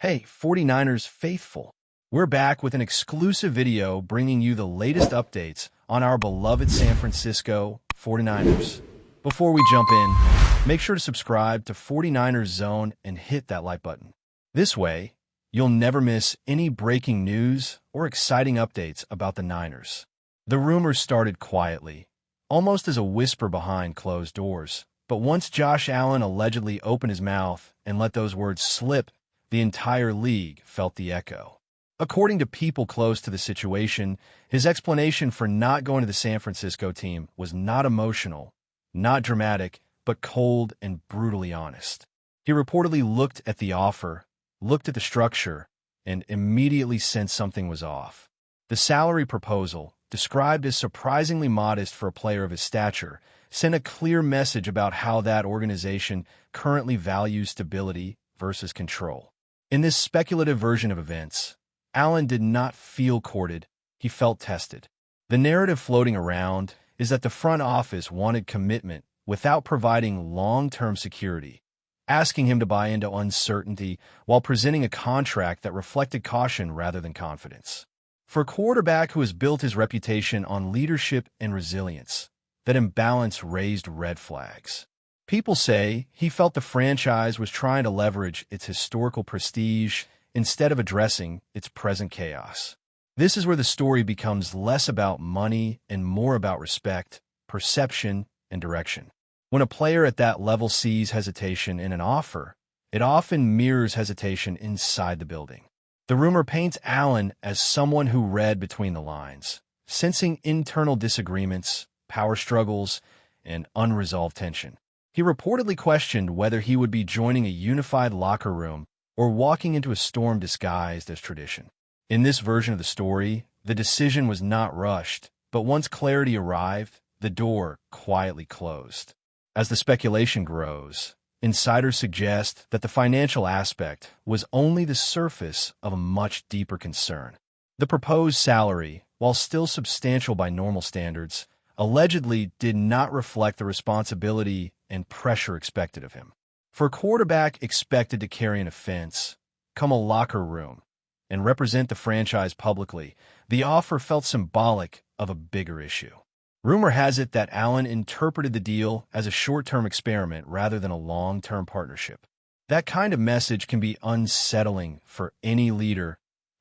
Hey, 49ers faithful. We're back with an exclusive video bringing you the latest updates on our beloved San Francisco 49ers. Before we jump in, make sure to subscribe to 49ers Zone and hit that like button. This way, you'll never miss any breaking news or exciting updates about the Niners. The rumors started quietly, almost as a whisper behind closed doors. But once Josh Allen allegedly opened his mouth and let those words slip, the entire league felt the echo. According to people close to the situation, his explanation for not going to the San Francisco team was not emotional, not dramatic, but cold and brutally honest. He reportedly looked at the offer, looked at the structure, and immediately sensed something was off. The salary proposal, described as surprisingly modest for a player of his stature, sent a clear message about how that organization currently values stability versus control. In this speculative version of events, Allen did not feel courted, he felt tested. The narrative floating around is that the front office wanted commitment without providing long-term security, asking him to buy into uncertainty while presenting a contract that reflected caution rather than confidence. For a quarterback who has built his reputation on leadership and resilience, that imbalance raised red flags. People say he felt the franchise was trying to leverage its historical prestige instead of addressing its present chaos. This is where the story becomes less about money and more about respect, perception, and direction. When a player at that level sees hesitation in an offer, it often mirrors hesitation inside the building. The rumor paints Allen as someone who read between the lines, sensing internal disagreements, power struggles, and unresolved tension. He reportedly questioned whether he would be joining a unified locker room or walking into a storm disguised as tradition. In this version of the story, the decision was not rushed, but once clarity arrived, the door quietly closed. As the speculation grows, insiders suggest that the financial aspect was only the surface of a much deeper concern. The proposed salary, while still substantial by normal standards, allegedly did not reflect the responsibility and pressure expected of him. For a quarterback expected to carry an offense, come a locker room, and represent the franchise publicly, the offer felt symbolic of a bigger issue. Rumor has it that Allen interpreted the deal as a short-term experiment rather than a long-term partnership. That kind of message can be unsettling for any leader,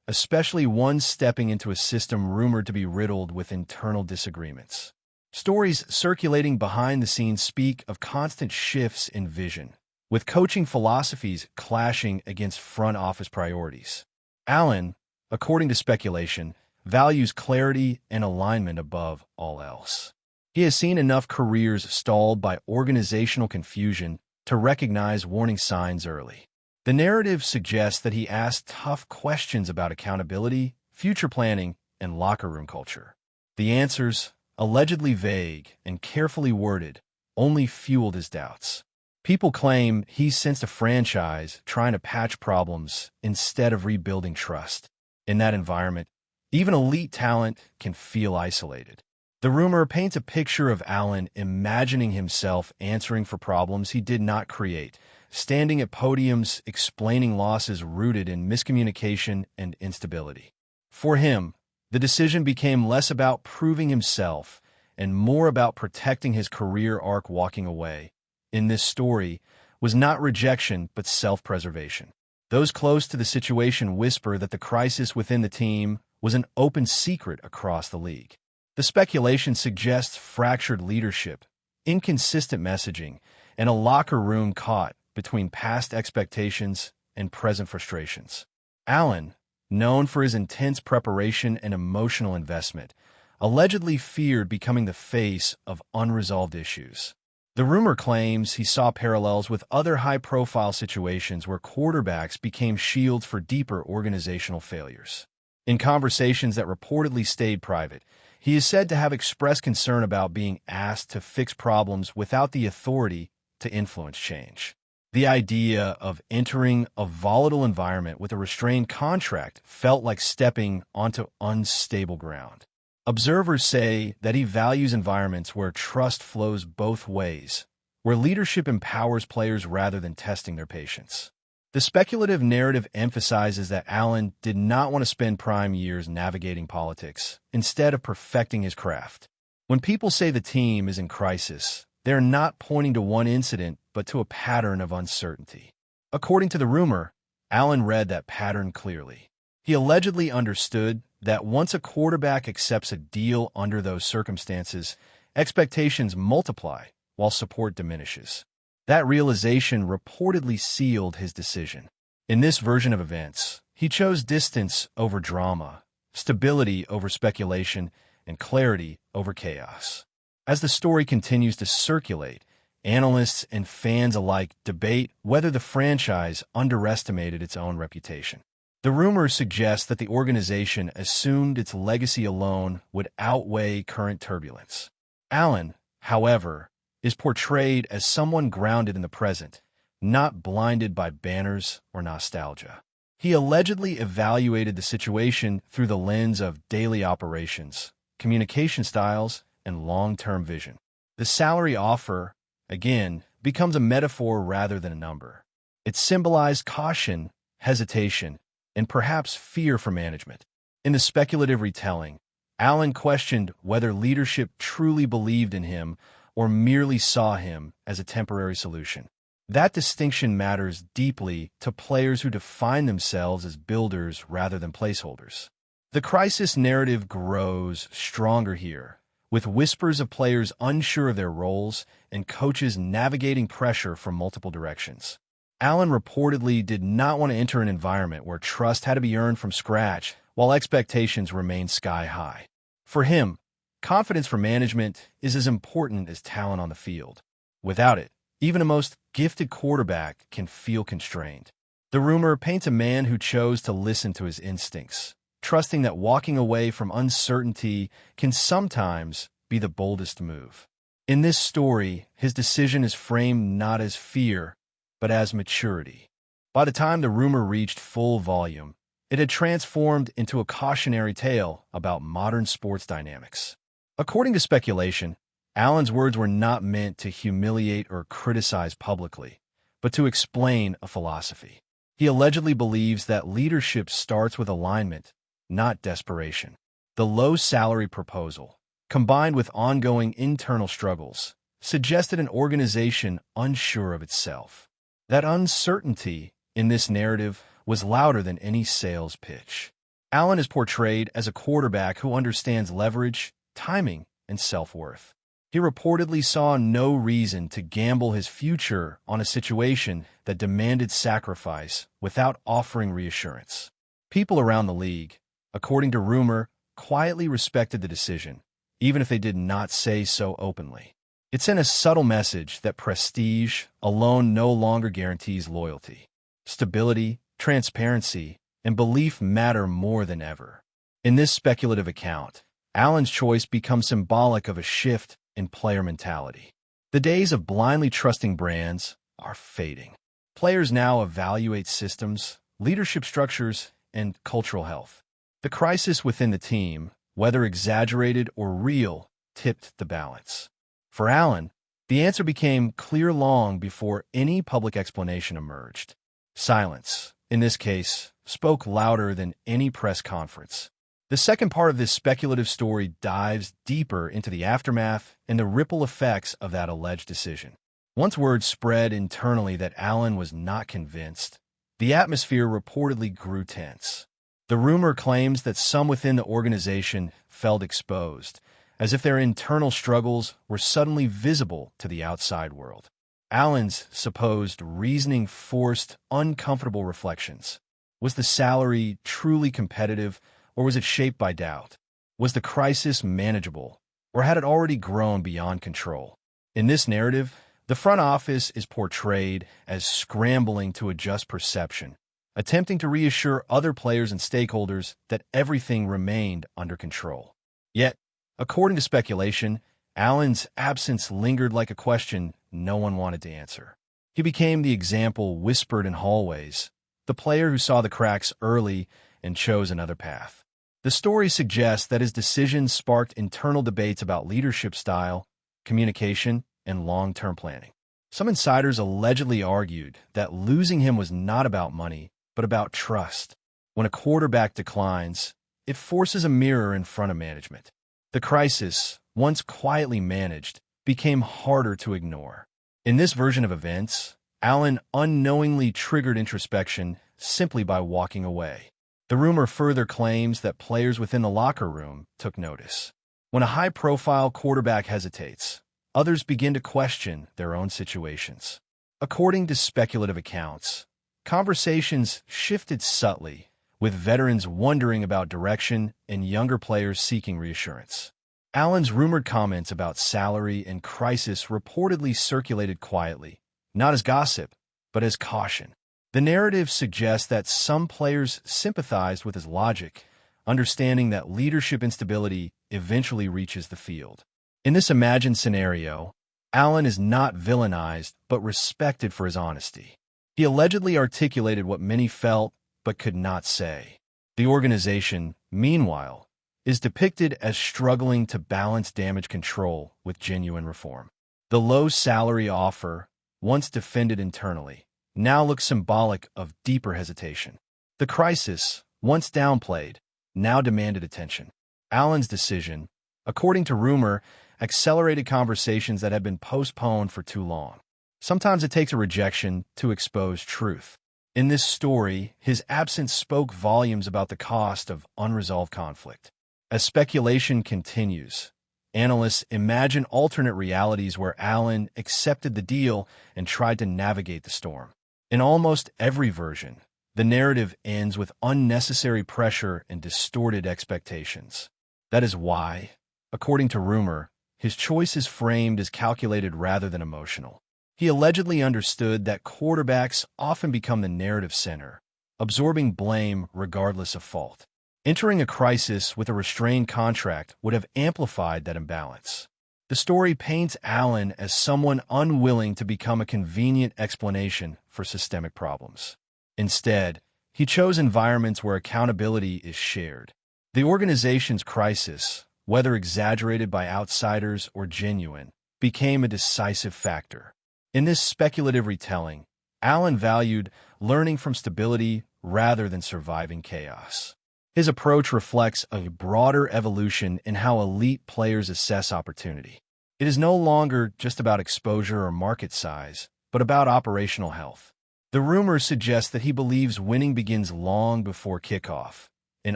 especially one stepping into a system rumored to be riddled with internal disagreements. Stories circulating behind the scenes speak of constant shifts in vision, with coaching philosophies clashing against front office priorities. Allen, according to speculation, values clarity and alignment above all else. He has seen enough careers stalled by organizational confusion to recognize warning signs early. The narrative suggests that he asked tough questions about accountability, future planning, and locker room culture. The answers, allegedly vague and carefully worded, only fueled his doubts. People claim he sensed a franchise trying to patch problems instead of rebuilding trust. In that environment, even elite talent can feel isolated. The rumor paints a picture of Allen imagining himself answering for problems he did not create, standing at podiums explaining losses rooted in miscommunication and instability. For him, the decision became less about proving himself and more about protecting his career arc. Walking away, in this story, was not rejection but self-preservation. Those close to the situation whisper that the crisis within the team was an open secret across the league. The speculation suggests fractured leadership, inconsistent messaging, and a locker room caught between past expectations and present frustrations. Allen, known for his intense preparation and emotional investment, allegedly feared becoming the face of unresolved issues. The rumor claims he saw parallels with other high-profile situations where quarterbacks became shields for deeper organizational failures. In conversations that reportedly stayed private, he is said to have expressed concern about being asked to fix problems without the authority to influence change. The idea of entering a volatile environment with a restrained contract felt like stepping onto unstable ground. Observers say that he values environments where trust flows both ways, where leadership empowers players rather than testing their patience. The speculative narrative emphasizes that Allen did not want to spend prime years navigating politics, instead of perfecting his craft. When people say the team is in crisis, they're not pointing to one incident, but to a pattern of uncertainty. According to the rumor, Allen read that pattern clearly. He allegedly understood that once a quarterback accepts a deal under those circumstances, expectations multiply while support diminishes. That realization reportedly sealed his decision. In this version of events, he chose distance over drama, stability over speculation, and clarity over chaos. As the story continues to circulate, analysts and fans alike debate whether the franchise underestimated its own reputation. The rumors suggest that the organization assumed its legacy alone would outweigh current turbulence. Allen, however, is portrayed as someone grounded in the present, not blinded by banners or nostalgia. He allegedly evaluated the situation through the lens of daily operations, communication styles, and long-term vision. The salary offer, again, becomes a metaphor rather than a number. It symbolized caution, hesitation, and perhaps fear for management. In the speculative retelling, Allen questioned whether leadership truly believed in him or merely saw him as a temporary solution. That distinction matters deeply to players who define themselves as builders rather than placeholders. The crisis narrative grows stronger here, with whispers of players unsure of their roles and coaches navigating pressure from multiple directions. Allen reportedly did not want to enter an environment where trust had to be earned from scratch while expectations remained sky high. For him, confidence for management is as important as talent on the field. Without it, even a most gifted quarterback can feel constrained. The rumor paints a man who chose to listen to his instincts, trusting that walking away from uncertainty can sometimes be the boldest move. In this story, his decision is framed not as fear, but as maturity. By the time the rumor reached full volume, it had transformed into a cautionary tale about modern sports dynamics. According to speculation, Allen's words were not meant to humiliate or criticize publicly, but to explain a philosophy. He allegedly believes that leadership starts with alignment, not desperation. The low-salary proposal, combined with ongoing internal struggles, suggested an organization unsure of itself. That uncertainty in this narrative was louder than any sales pitch. Allen is portrayed as a quarterback who understands leverage, timing, and self-worth. He reportedly saw no reason to gamble his future on a situation that demanded sacrifice without offering reassurance. People around the league, according to rumor, quietly respected the decision, even if they did not say so openly. It sent a subtle message that prestige alone no longer guarantees loyalty. Stability, transparency, and belief matter more than ever. In this speculative account, Allen's choice becomes symbolic of a shift in player mentality. The days of blindly trusting brands are fading. Players now evaluate systems, leadership structures, and cultural health. The crisis within the team, whether exaggerated or real, tipped the balance. For Allen, the answer became clear long before any public explanation emerged. Silence, in this case, spoke louder than any press conference. The second part of this speculative story dives deeper into the aftermath and the ripple effects of that alleged decision. Once word spread internally that Allen was not convinced, the atmosphere reportedly grew tense. The rumor claims that some within the organization felt exposed, as if their internal struggles were suddenly visible to the outside world. Allen's supposed reasoning forced uncomfortable reflections. Was the salary truly competitive, or was it shaped by doubt? Was the crisis manageable, or had it already grown beyond control? In this narrative, the front office is portrayed as scrambling to adjust perception, attempting to reassure other players and stakeholders that everything remained under control. Yet, according to speculation, Allen's absence lingered like a question no one wanted to answer. He became the example whispered in hallways, the player who saw the cracks early and chose another path. The story suggests that his decisions sparked internal debates about leadership style, communication, and long-term planning. Some insiders allegedly argued that losing him was not about money, but about trust. When a quarterback declines, it forces a mirror in front of management. The crisis, once quietly managed, became harder to ignore. In this version of events, Allen unknowingly triggered introspection simply by walking away. The rumor further claims that players within the locker room took notice. When a high-profile quarterback hesitates, others begin to question their own situations. According to speculative accounts, conversations shifted subtly, with veterans wondering about direction and younger players seeking reassurance. Allen's rumored comments about salary and crisis reportedly circulated quietly, not as gossip, but as caution. The narrative suggests that some players sympathized with his logic, understanding that leadership instability eventually reaches the field. In this imagined scenario, Allen is not villainized but respected for his honesty. He allegedly articulated what many felt but could not say. The organization, meanwhile, is depicted as struggling to balance damage control with genuine reform. The low salary offer, once defended internally, now looks symbolic of deeper hesitation. The crisis, once downplayed, now demanded attention. Allen's decision, according to rumor, accelerated conversations that had been postponed for too long. Sometimes it takes a rejection to expose truth. In this story, his absence spoke volumes about the cost of unresolved conflict. As speculation continues, analysts imagine alternate realities where Allen accepted the deal and tried to navigate the storm. In almost every version, the narrative ends with unnecessary pressure and distorted expectations. That is why, according to rumor, his choice is framed as calculated rather than emotional. He allegedly understood that quarterbacks often become the narrative center, absorbing blame regardless of fault. Entering a crisis with a restrained contract would have amplified that imbalance. The story paints Allen as someone unwilling to become a convenient explanation for systemic problems. Instead, he chose environments where accountability is shared. The organization's crisis, whether exaggerated by outsiders or genuine, became a decisive factor. In this speculative retelling, Allen valued learning from stability rather than surviving chaos. His approach reflects a broader evolution in how elite players assess opportunity. It is no longer just about exposure or market size, but about operational health. The rumors suggest that he believes winning begins long before kickoff, in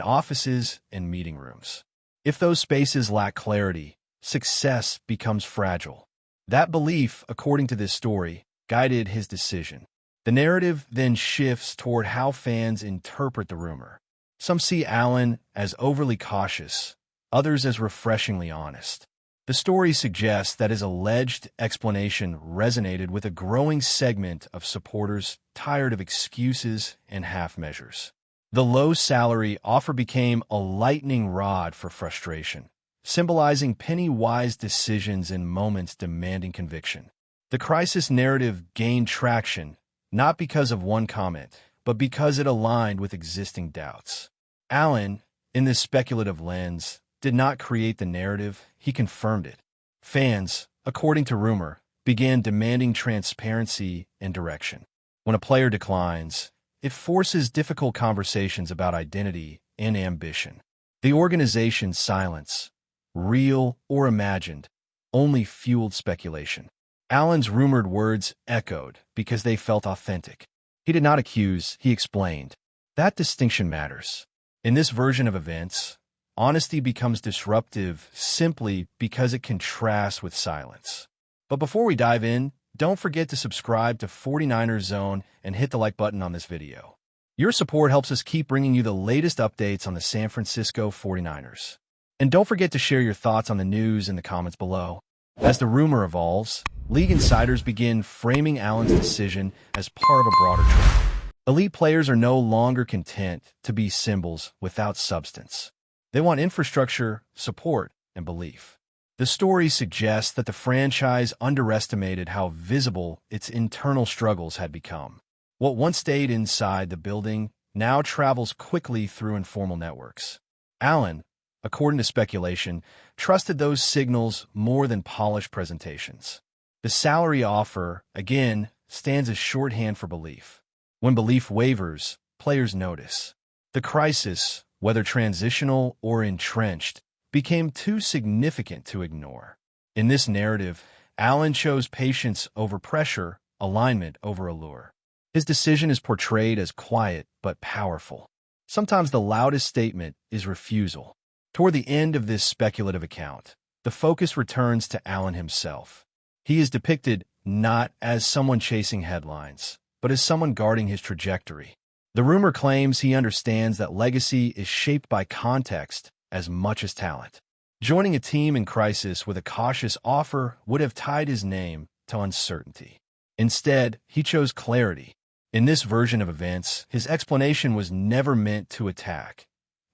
offices and meeting rooms. If those spaces lack clarity, success becomes fragile. That belief, according to this story, guided his decision. The narrative then shifts toward how fans interpret the rumor. Some see Allen as overly cautious, others as refreshingly honest. The story suggests that his alleged explanation resonated with a growing segment of supporters tired of excuses and half measures. The low salary offer became a lightning rod for frustration, symbolizing penny-wise decisions in moments demanding conviction. The crisis narrative gained traction, not because of one comment, but because it aligned with existing doubts. Allen, in this speculative lens, did not create the narrative, he confirmed it. Fans, according to rumor, began demanding transparency and direction. When a player declines, it forces difficult conversations about identity and ambition. The organization's silence, real or imagined, only fueled speculation. Allen's rumored words echoed because they felt authentic. He did not accuse, he explained. That distinction matters. In this version of events, honesty becomes disruptive simply because it contrasts with silence. But before we dive in, don't forget to subscribe to 49ers Zone and hit the like button on this video. Your support helps us keep bringing you the latest updates on the San Francisco 49ers. And don't forget to share your thoughts on the news in the comments below. As the rumor evolves, league insiders begin framing Allen's decision as part of a broader trend. Elite players are no longer content to be symbols without substance. They want infrastructure, support, and belief. The story suggests that the franchise underestimated how visible its internal struggles had become. What once stayed inside the building now travels quickly through informal networks. Allen, according to speculation, trusted those signals more than polished presentations. The salary offer, again, stands as shorthand for belief. When belief wavers, players notice. The crisis, whether transitional or entrenched, became too significant to ignore. In this narrative, Allen chose patience over pressure, alignment over allure. His decision is portrayed as quiet but powerful. Sometimes the loudest statement is refusal. Toward the end of this speculative account, the focus returns to Allen himself. He is depicted not as someone chasing headlines, but as someone guarding his trajectory. The rumor claims he understands that legacy is shaped by context as much as talent. Joining a team in crisis with a cautious offer would have tied his name to uncertainty. Instead, he chose clarity. In this version of events, his explanation was never meant to attack,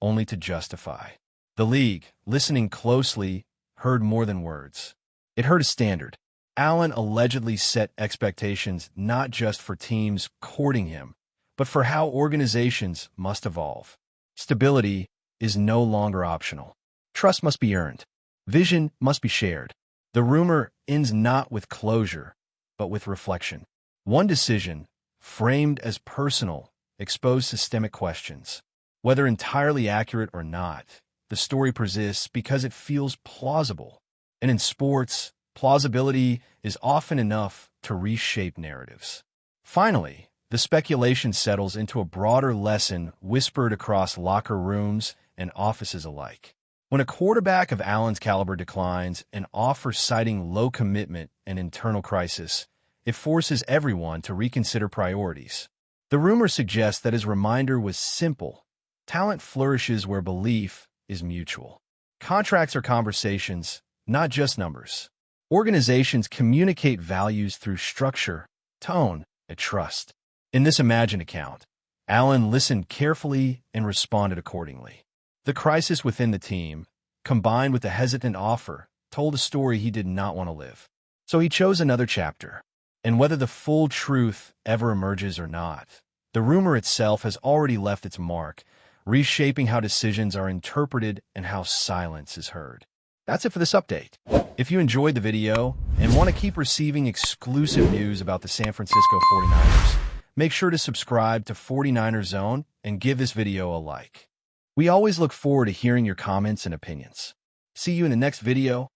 only to justify. The league, listening closely, heard more than words. It heard a standard. Allen allegedly set expectations not just for teams courting him, but for how organizations must evolve. Stability is no longer optional. Trust must be earned. Vision must be shared. The rumor ends not with closure, but with reflection. One decision, framed as personal, exposed systemic questions. Whether entirely accurate or not, the story persists because it feels plausible. And in sports, plausibility is often enough to reshape narratives. Finally, the speculation settles into a broader lesson whispered across locker rooms and offices alike. When a quarterback of Allen's caliber declines an offer citing low commitment and internal crisis, it forces everyone to reconsider priorities. The rumor suggests that his reminder was simple. Talent flourishes where belief is mutual. Contracts are conversations, not just numbers. Organizations communicate values through structure, tone, and trust. In this imagined account, Allen listened carefully and responded accordingly. The crisis within the team, combined with the hesitant offer, told a story he did not want to live. So he chose another chapter. And whether the full truth ever emerges or not, the rumor itself has already left its mark, reshaping how decisions are interpreted and how silence is heard. That's it for this update. If you enjoyed the video and want to keep receiving exclusive news about the San Francisco 49ers, make sure to subscribe to 49ers Zone and give this video a like. We always look forward to hearing your comments and opinions. See you in the next video.